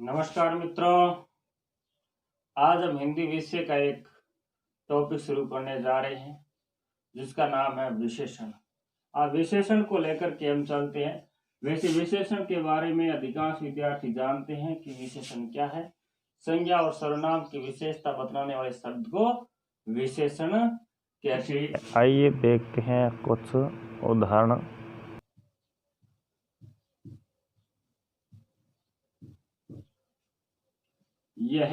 नमस्कार मित्रों, आज हम हिंदी विषय का एक टॉपिक शुरू करने जा रहे हैं जिसका नाम है विशेषण। आज विशेषण को लेकर के हम चलते हैं। वैसे विशेषण के बारे में अधिकांश विद्यार्थी जानते हैं कि विशेषण क्या है। संज्ञा और सर्वनाम की विशेषता बतलाने वाले शब्द को विशेषण कहते हैं। आइए देखते हैं कुछ उदाहरण। यह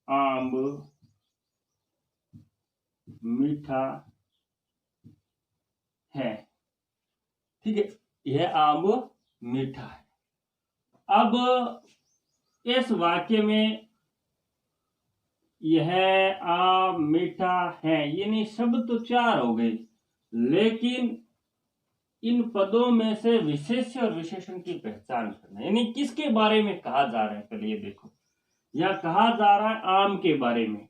आम मीठा है। ठीक है, यह आम मीठा है। अब इस वाक्य में यह आम मीठा है, यानी शब्द तो चार हो गए, लेकिन इन पदों में से विशेष्य और विशेषण की पहचान करना, यानी किसके बारे में कहा जा रहा है। पहले ये देखो, यह कहा जा रहा है आम के बारे में,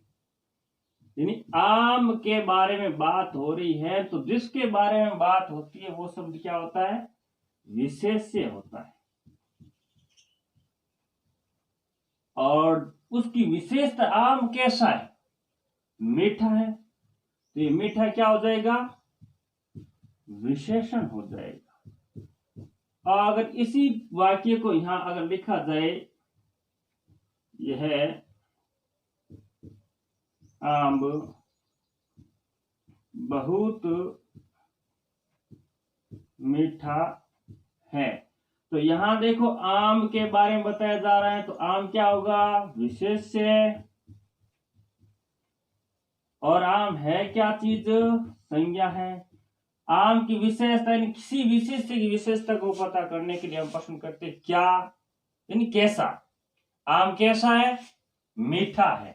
यानी आम के बारे में बात हो रही है। तो जिसके बारे में बात होती है वो शब्द क्या होता है? विशेष्य होता है। और उसकी विशेषता, आम कैसा है? मीठा है, तो ये मीठा क्या हो जाएगा? विशेषण हो जाएगा। और अगर इसी वाक्य को यहां अगर लिखा जाए, यह आम बहुत मीठा है, तो यहां देखो आम के बारे में बताया जा रहा है, तो आम क्या होगा? विशेष्य। और आम है क्या चीज? संज्ञा है। आम की विशेषता, यानी किसी विशेष्य की विशेषता को पता करने के लिए हम प्रश्न करते हैं क्या, यानी कैसा। आम कैसा है? मीठा है।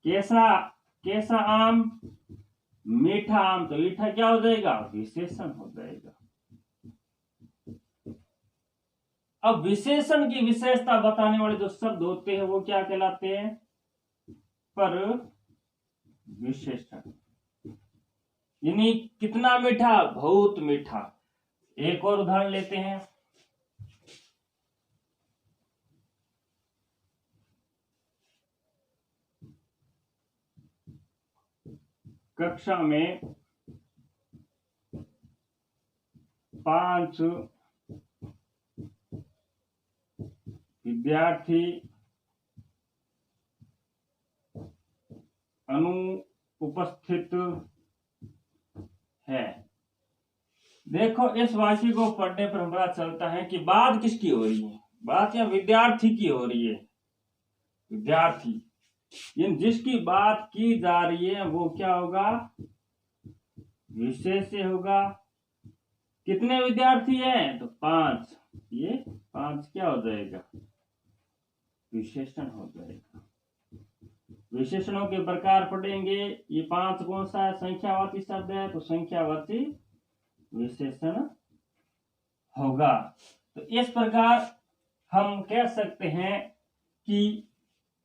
कैसा? कैसा आम? मीठा आम। तो मीठा क्या हो जाएगा? विशेषण हो जाएगा। अब विशेषण की विशेषता बताने वाले जो शब्द होते हैं वो क्या कहलाते हैं? पर विशेषण। यानी कितना मीठा? बहुत मीठा। एक और उदाहरण लेते हैं। कक्षा में 5 विद्यार्थी अनुपस्थित है। देखो, इस वाक्य को पढ़ने पर पता चलता है कि बात किसकी हो रही है? बात या विद्यार्थी की हो रही है। विद्यार्थी, जिसकी बात की जा रही है वो क्या होगा? विशेष्य होगा। कितने विद्यार्थी हैं? तो 5। ये 5 क्या हो जाएगा? विशेषण हो जाएगा। विशेषणों के प्रकार पढ़ेंगे। ये 5 कौन सा है? संख्यावाची शब्द है, तो संख्यावाची विशेषण होगा। तो इस प्रकार हम कह सकते हैं कि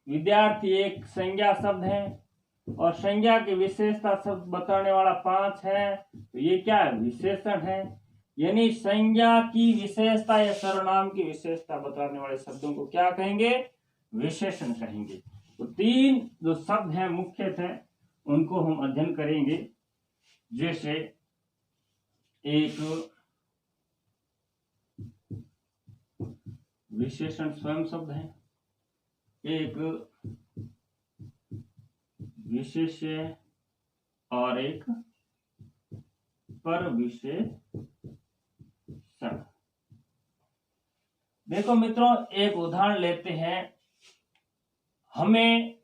विद्यार्थी एक संज्ञा शब्द है और संज्ञा की विशेषता शब्द बताने वाला 5 है, तो ये क्या है? विशेषण है। यानी संज्ञा की विशेषता या सर्वनाम की विशेषता बताने वाले शब्दों को क्या कहेंगे? विशेषण कहेंगे। तो 3 जो शब्द हैं मुख्यतः उनको हम अध्ययन करेंगे। जैसे एक विशेषण स्वयं शब्द है, एक विशेष्य और एक पर विशेषण। देखो मित्रों, एक उदाहरण लेते हैं। हमें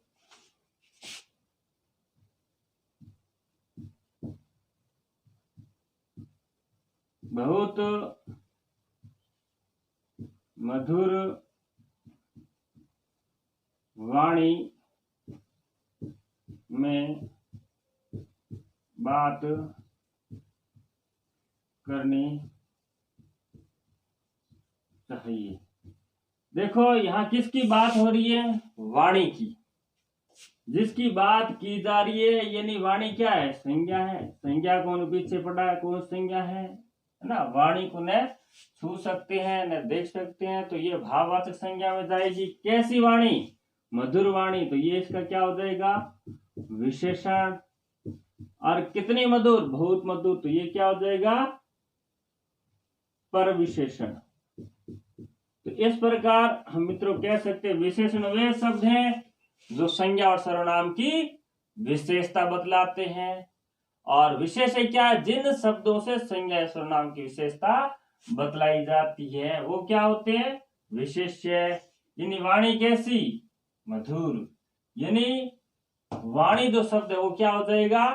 बहुत मधुर वाणी में बात करनी चाहिए। देखो, यहां किसकी बात हो रही है? वाणी की। जिसकी बात की जा रही है, यानी वाणी क्या है? संज्ञा है। संज्ञा कौन पीछे पड़ा है? कौन संज्ञा है? है ना, वाणी को न छू सकते हैं न देख सकते हैं, तो ये भाववाचक संज्ञा में जाएगी। कैसी वाणी? मधुर वाणी, तो ये इसका क्या हो जाएगा? विशेषण। और कितनी मधुर? बहुत मधुर, तो ये क्या हो जाएगा? पर विशेषण। तो इस प्रकार हम मित्रों कह सकते हैं विशेषण वे शब्द हैं जो संज्ञा और सर्वनाम की विशेषता बतलाते हैं। और विशेषण क्या है? जिन शब्दों से संज्ञा या सर्वनाम की विशेषता बतलाई जाती है वो क्या होते हैं? विशेष्य। यानी वाणी कैसी? मधुर। यानी वाणी जो शब्द है वो क्या हो जाएगा?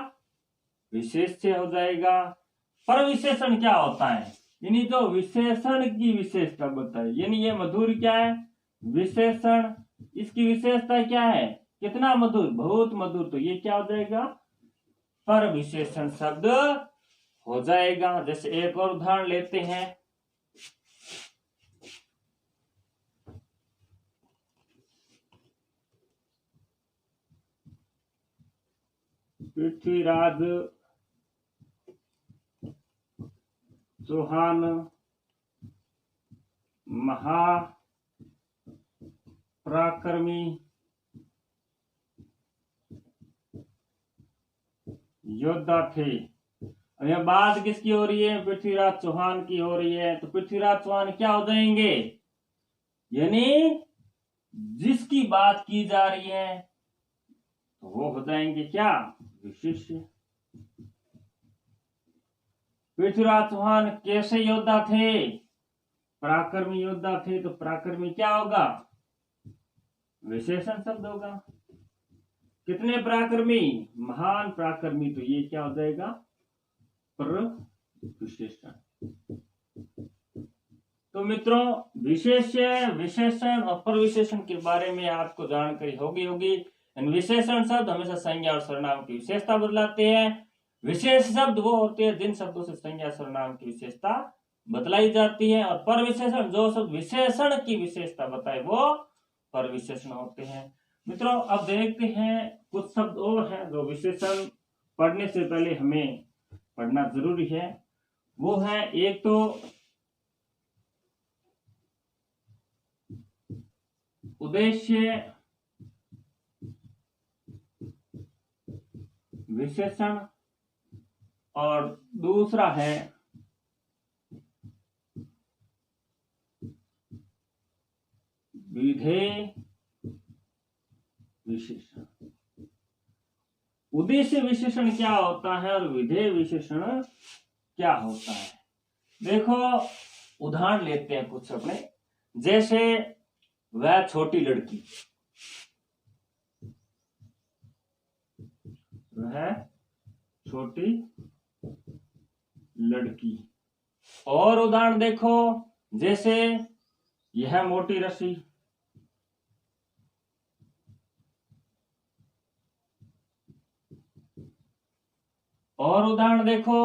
विशेष्य हो जाएगा। पर विशेषण क्या होता है? यानी जो विशेषण की विशेषता बताए, यानी ये मधुर क्या है? विशेषण। इसकी विशेषता क्या है? कितना मधुर? बहुत मधुर, तो ये क्या हो जाएगा? पर विशेषण शब्द हो जाएगा। जैसे एक और उदाहरण लेते हैं। पृथ्वीराज चौहान महापराक्रमी योद्धा थे। अब यह बात किसकी हो रही है? पृथ्वीराज चौहान की हो रही है। तो पृथ्वीराज चौहान क्या हो जाएंगे? यानी जिसकी बात की जा रही है तो वो हो जाएंगे क्या? विशेष्य। पृथ्वीराज चौहान कैसे योद्धा थे? पराक्रमी योद्धा थे, तो पराक्रमी क्या होगा? विशेषण शब्द होगा। कितने पराक्रमी? महान पराक्रमी, तो ये क्या हो जाएगा? पर विशेषण। तो मित्रों विशेष्य, विशेषण और पर विशेषण के बारे में आपको जानकारी होगी। विशेषण शब्द हमेशा संज्ञा और सर्वनाम की विशेषता बदलाते हैं। विशेष शब्द वो होते हैं जिन शब्दों से संज्ञा सर्वनाम की विशेषता बतलाई जाती है। और पर विशेषण जो शब्द विशेषण की विशेषता बताए वो पर विशेषण होते हैं। मित्रों अब देखते हैं कुछ शब्द और हैं जो विशेषण पढ़ने से पहले हमें पढ़ना जरूरी है। वो है एक तो उद्देश्य विशेषण और दूसरा है विधेय विशेषण। उद्देश्य विशेषण क्या होता है और विधेय विशेषण क्या होता है? देखो उदाहरण लेते हैं कुछ अपने। जैसे वह छोटी लड़की, वह छोटी लड़की। और उदाहरण देखो जैसे यह मोटी रस्सी, और उदाहरण देखो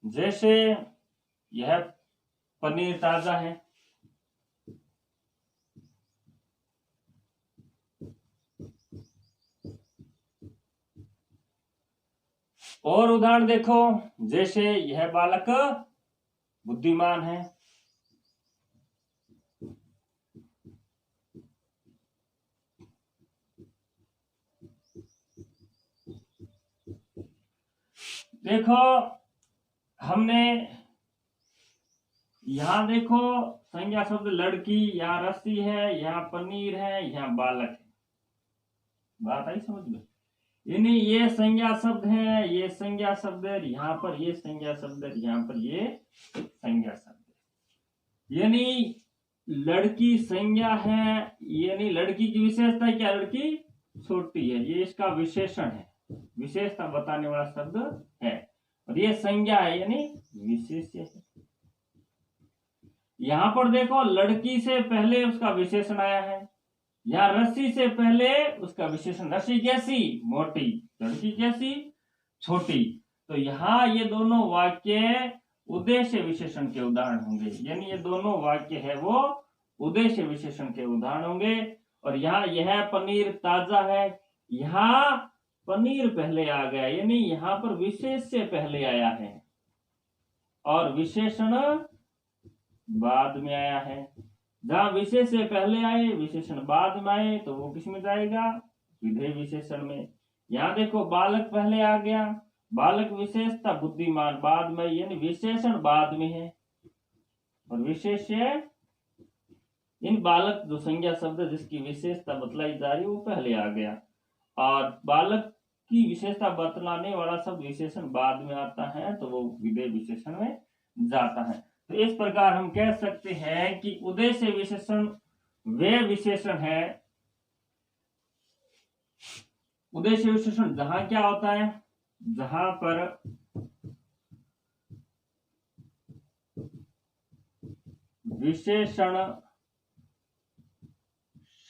जैसे यह पनीर ताजा है। और उदाहरण देखो जैसे यह बालक बुद्धिमान है। देखो हमने यहां देखो संज्ञा शब्द लड़की, यहाँ रस्सी है, यहाँ पनीर है, यहाँ बालक है। बात आई समझ में? यानी ये संज्ञा शब्द है, ये संज्ञा शब्द है, यहाँ पर ये संज्ञा शब्द है, यहाँ पर ये संज्ञा शब्द है। यानी लड़की संज्ञा है, यानी लड़की की विशेषता क्या? लड़की छोटी है, ये इसका विशेषण है, विशेषता बताने वाला शब्द है। और ये संज्ञा है यानी विशेष्य है। यहां पर देखो लड़की से पहले उसका विशेषण आया है, या रस्सी से पहले उसका विशेषण। रस्सी कैसी? मोटी, लड़की कैसी? छोटी। तो यहाँ ये दोनों वाक्य उद्देश्य विशेषण के उदाहरण होंगे। यानी ये दोनों वाक्य है वो उद्देश्य विशेषण के उदाहरण होंगे। और यहाँ यह पनीर ताजा है, यहाँ पनीर पहले आ गया, यानी यहाँ पर विशेष्य पहले आया है। और विशेषण बाद में आया है। जहां विशेष से पहले आए, विशेषण बाद में आए, तो वो किस में जाएगा? विधेय विशेषण में। यहाँ देखो बालक पहले आ गया, बालक विशेषता, बुद्धिमान बाद में, यानी विशेषण बाद में है और विशेष्य इन बालक जो संज्ञा शब्द जिसकी विशेषता बतलाई जा रही है वो पहले आ गया, और बालक की विशेषता बतलाने वाला शब्द विशेषण बाद में आता है, तो वो विधेय विशेषण में जाता है। तो इस प्रकार हम कह सकते हैं कि उद्देश्य विशेषण वे विशेषण है, उद्देश्य विशेषण जहां क्या होता है, जहां पर विशेषण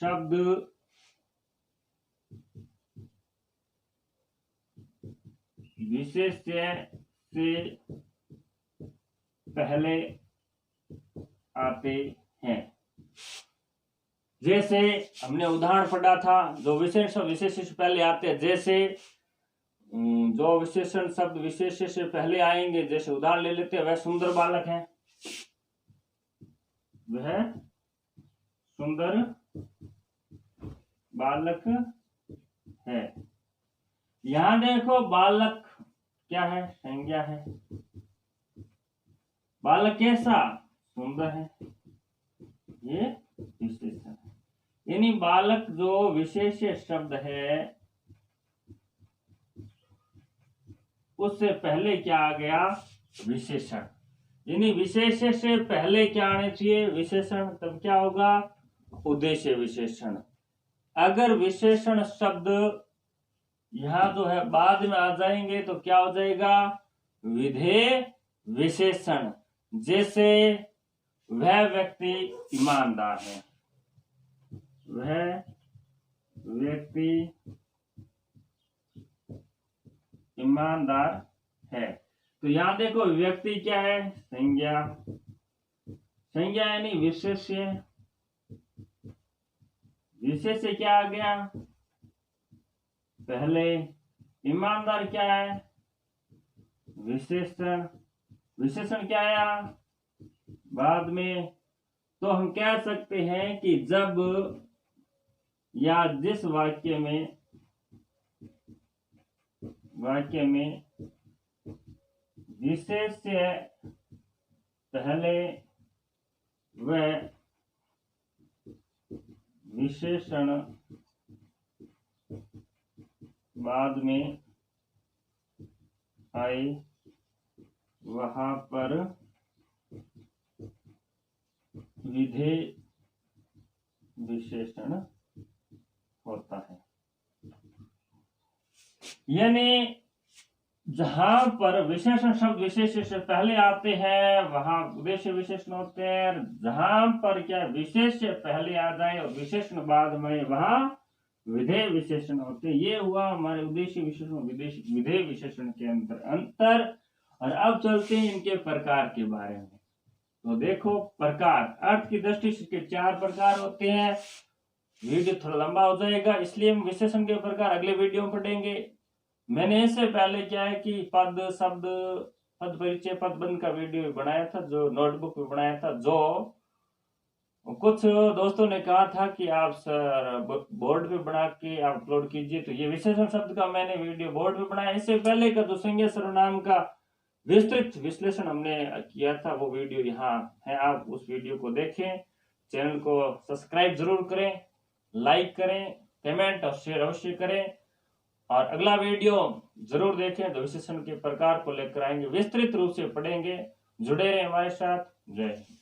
शब्द विशेष्य से पहले आते हैं। जैसे हमने उदाहरण पढ़ा था, जो विशेषण विशेष्य से पहले आते हैं, जैसे जो विशेषण शब्द विशेष्य से पहले आएंगे, जैसे उदाहरण ले लेते हैं, वह सुंदर बालक है, वह सुंदर बालक है। यहां देखो बालक क्या है? संज्ञा है। बालक कैसा? सुंदर है, ये विशेषण है। यानी बालक जो विशेष शब्द है उससे पहले क्या आ गया? विशेषण। यानी विशेष से पहले क्या आने चाहिए? विशेषण। तब क्या होगा? उद्देश्य विशेषण। अगर विशेषण शब्द यहां जो है बाद में आ जाएंगे तो क्या हो जाएगा? विधेय विशेषण। जैसे वह व्यक्ति ईमानदार है, वह व्यक्ति ईमानदार है। तो यहां देखो व्यक्ति क्या है? संज्ञा। संज्ञा यानी विशेष्य। विशेष्य क्या आ गया? पहले। ईमानदार क्या है? विशेषण। विशेषण क्या आया? बाद में। तो हम कह सकते हैं कि जब या जिस वाक्य में विशेष्य पहले व विशेषण बाद में आए, वहां पर विधेय विशेषण होता है। यानी जहां पर विशेषण शब्द विशेष्य से पहले आते हैं वहां उद्देश्य विशेषण होते हैं। जहां पर क्या विशेष्य पहले आ जाए और विशेषण बाद में, वहां विधेय विशेषण होते हैं। ये हुआ हमारे उद्देश्य विशेषण विधेय विशेषण के अंतर। और अब चलते हैं इनके प्रकार के बारे में। तो देखो प्रकार, अर्थ की दृष्टि से इसके 4 प्रकार होते हैं। वीडियो थोड़ा लंबा हो जाएगा, इसलिए हम विशेषण के प्रकार अगले वीडियो में पढ़ेंगे। मैंने इससे पहले क्या है कि पद, शब्द, पद परिचय, पदबंध का वीडियो बनाया था, जो नोटबुक में बनाया था। जो कुछ दोस्तों ने कहा था कि आप सर बोर्ड पे बना के आप अपलोड कीजिए, तो ये विशेषण शब्द का मैंने वीडियो बोर्ड पे बनाया। इससे पहले का जो संज्ञा सर्वनाम का विस्तृत विश्लेषण हमने किया था, वो वीडियो यहाँ है, आप उस वीडियो को देखें। चैनल को सब्सक्राइब जरूर करें, लाइक करें, कमेंट और शेयर अवश्य करें। और अगला वीडियो जरूर देखें, तो विशेषण के प्रकार को लेकर आएंगे, विस्तृत रूप से पढ़ेंगे। जुड़े रहें हमारे साथ। जय हिंद।